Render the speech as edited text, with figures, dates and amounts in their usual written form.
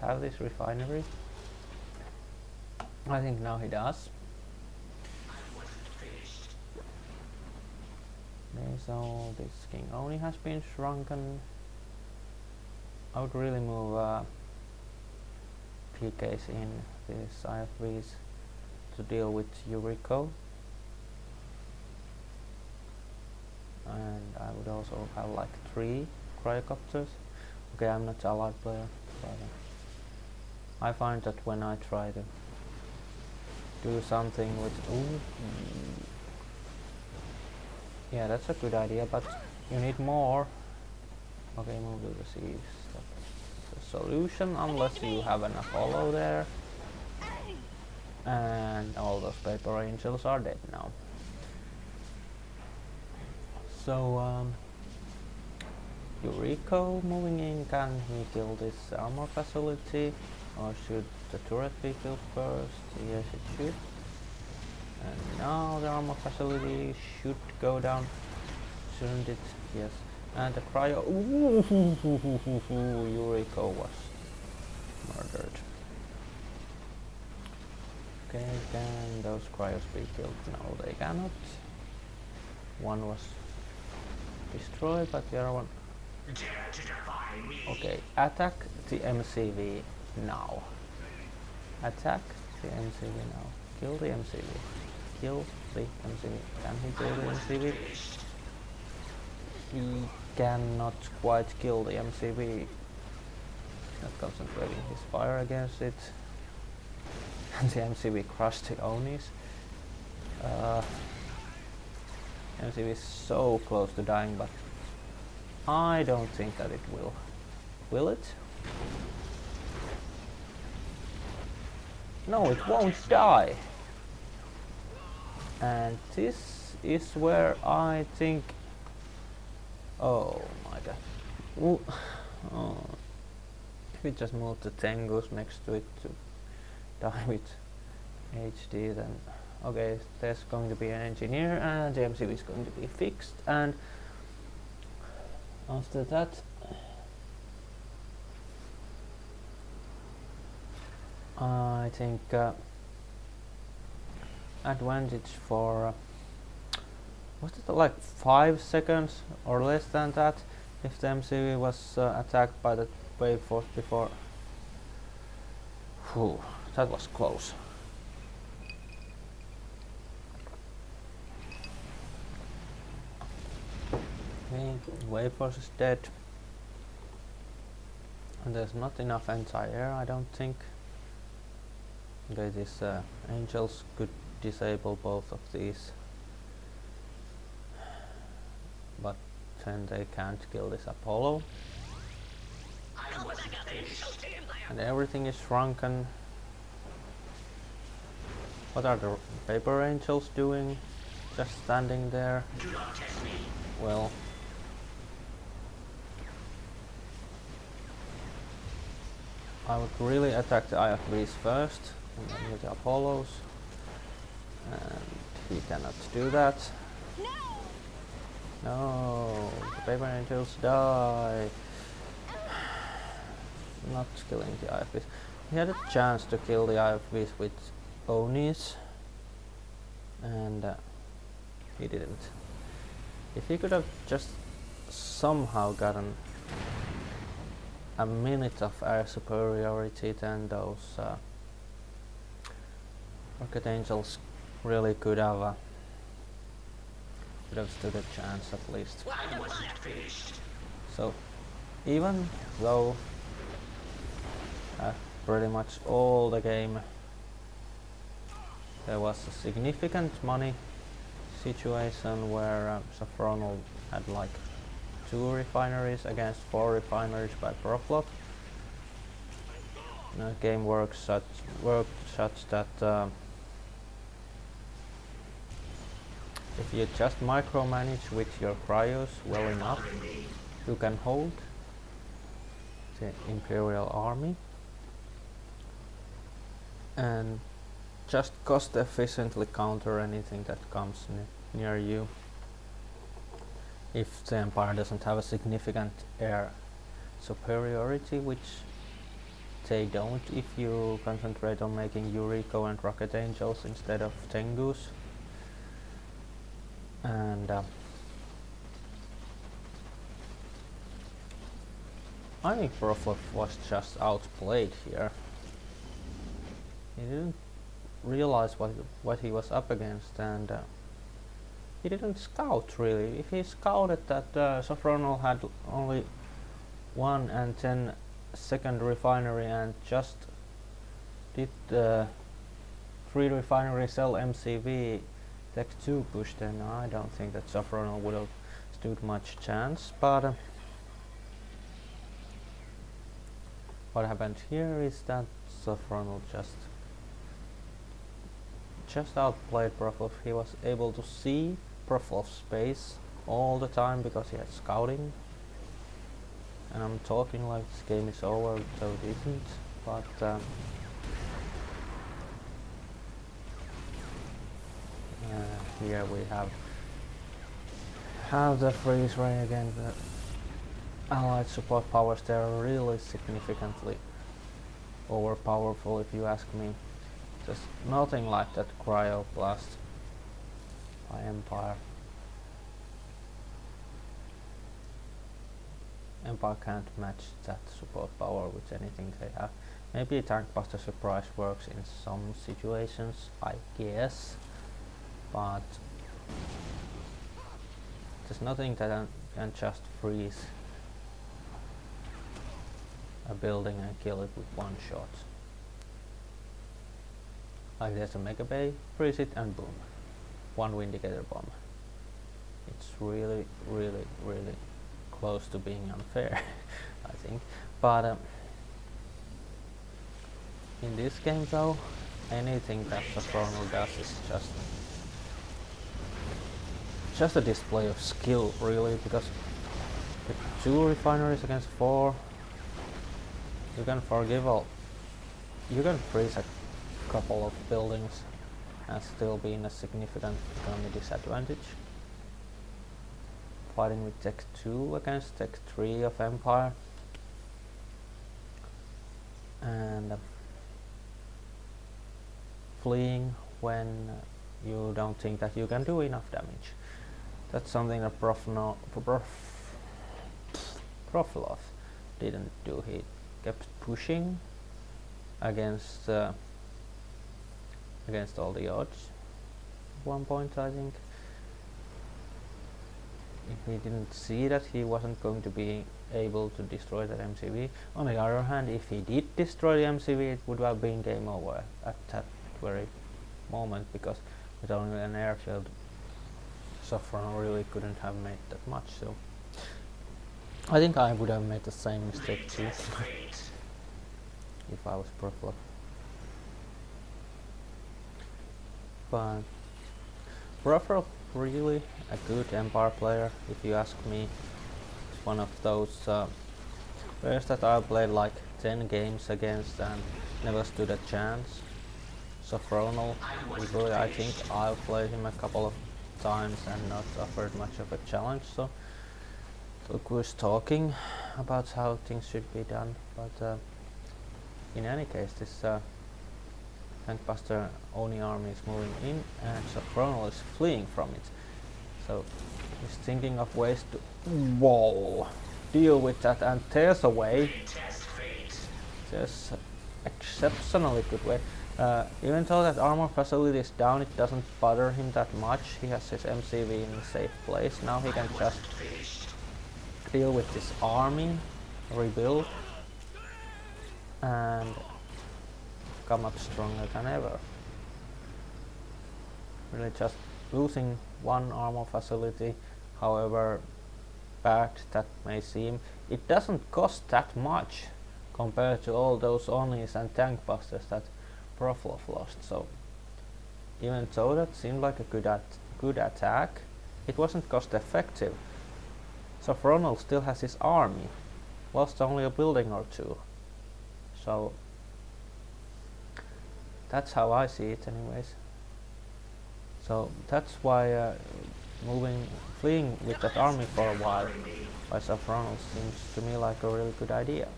have this refinery? I think now he does. Okay, so this king only has been shrunken. I would really move PKs in these IFVs to deal with Yuriko. And I would also have like 3 cryocopters. Okay, I'm not allied player, but I find that when I try to do something with... Ooh, yeah, that's a good idea, but you need more. Okay, move to the seas. That's the solution, unless you have an Apollo there. And all those paper angels are dead now. So, Yuriko moving in, can he kill this armor facility? Or should the turret be killed first? Yes, it should. And now the armor facility should go down, shouldn't it? Yes. And the cryo... Ooh, Yuriko was murdered. Okay, can those cryos be killed? No, they cannot. One was destroyed, but the other one... Okay, attack the MCV now. Attack the MCV now. Kill the MCV. Kill the MCV. Can he kill the MCV? He cannot quite kill the MCV. He's not concentrating his fire against it. And the MCV crushed the Onis. MCV is so close to dying, but I don't think that it will. Will it? No, it won't die. And this is where I think... Oh my god. Ooh. Oh. If we just move the Tengus next to it to die with HD, then... Okay, there's going to be an engineer and the MCV is going to be fixed, and after that I think advantage for was it like 5 seconds or less than that if the MCV was attacked by the wave force before. Whew, that was close. Okay, wave force is dead. And there's not enough anti-air, I don't think. Okay, these angels could disable both of these. But then they can't kill this Apollo. And everything is shrunken. What are the paper angels doing? Just standing there? Well... I would really attack the IFVs first, and then with the Apollos. And he cannot do that. No, the paper angels die. Not killing the IFVs. He had a chance to kill the IFVs with Onis, and he didn't. If he could have just somehow gotten a minute of air superiority, then those rocket angels really could have stood a chance at least. So even though pretty much all the game there was a significant money situation where sofroneL had like 2 refineries against 4 refineries by Proffloff. The game worked such that if you just micromanage with your cryos well enough, you can hold the Imperial Army and just cost efficiently counter anything that comes near you. If the Empire doesn't have a significant air superiority, which they don't if you concentrate on making Yuriko and Rocket Angels instead of Tengus. And I think Proffloff was just outplayed here. He didn't realize what he was up against, and he didn't scout really. If he scouted that sofroneL had only 1 and 10 second refinery and just did the 3 refinery cell MCV Tech 2 push, then I don't think that sofroneL would have stood much chance. But what happened here is that sofroneL just outplayed Proffloff. He was able to see Proffloff's space all the time because he had scouting. And I'm talking like this game is over, so it isn't. But here we have the freeze ray again. The allied support powers, they're really significantly overpowerful if you ask me. Just nothing like that cryo blast by Empire. Empire can't match that support power with anything they have. Maybe Tankbuster Surprise works in some situations, I guess, but there's nothing that can just freeze a building and kill it with one shot. Like there's a Mega Bay, freeze it and boom. One Windicator bomb. It's really, really, really close to being unfair, I think. But in this game though, anything that sofroneL does is just a display of skill really, because with 2 refineries against 4, you can forgive all. You can freeze a couple of buildings and still be in a significant economy disadvantage. Fighting with Tech 2 against Tech 3 of Empire. And fleeing when you don't think that you can do enough damage. That's something that Proffloff didn't do. He kept pushing against all the odds at one point, I think. If he didn't see that he wasn't going to be able to destroy that MCV. On the other hand, if he did destroy the MCV, it would have been game over at that very moment, because with only an airfield, sofroneL really couldn't have made that much. So I think I would have made the same mistake too if I was Proffloff. But Proffloff really a good Empire player, if you ask me. It's one of those players that I played like 10 games against and never stood a chance. sofroneL, really, I think I've played him a couple of times and not offered much of a challenge, so look who's talking about how things should be done. But in any case, this Tankbuster Oni army is moving in and sofroneL is fleeing from it. So he's thinking of ways to deal with that, and there's a way. There's an exceptionally good way. Even though that armor facility is down, it doesn't bother him that much. He has his MCV in a safe place. Now he can just deal with this army, rebuild, and come up stronger than ever. Really just losing one armor facility, however bad that may seem, it doesn't cost that much compared to all those Onis and Tankbusters that Proffloff lost. So even though that seemed like a good attack, it wasn't cost effective. sofroneL still has his army, lost only a building or 2. So that's how I see it anyways. So that's why fleeing with that army for a while by sofroneL seems to me like a really good idea.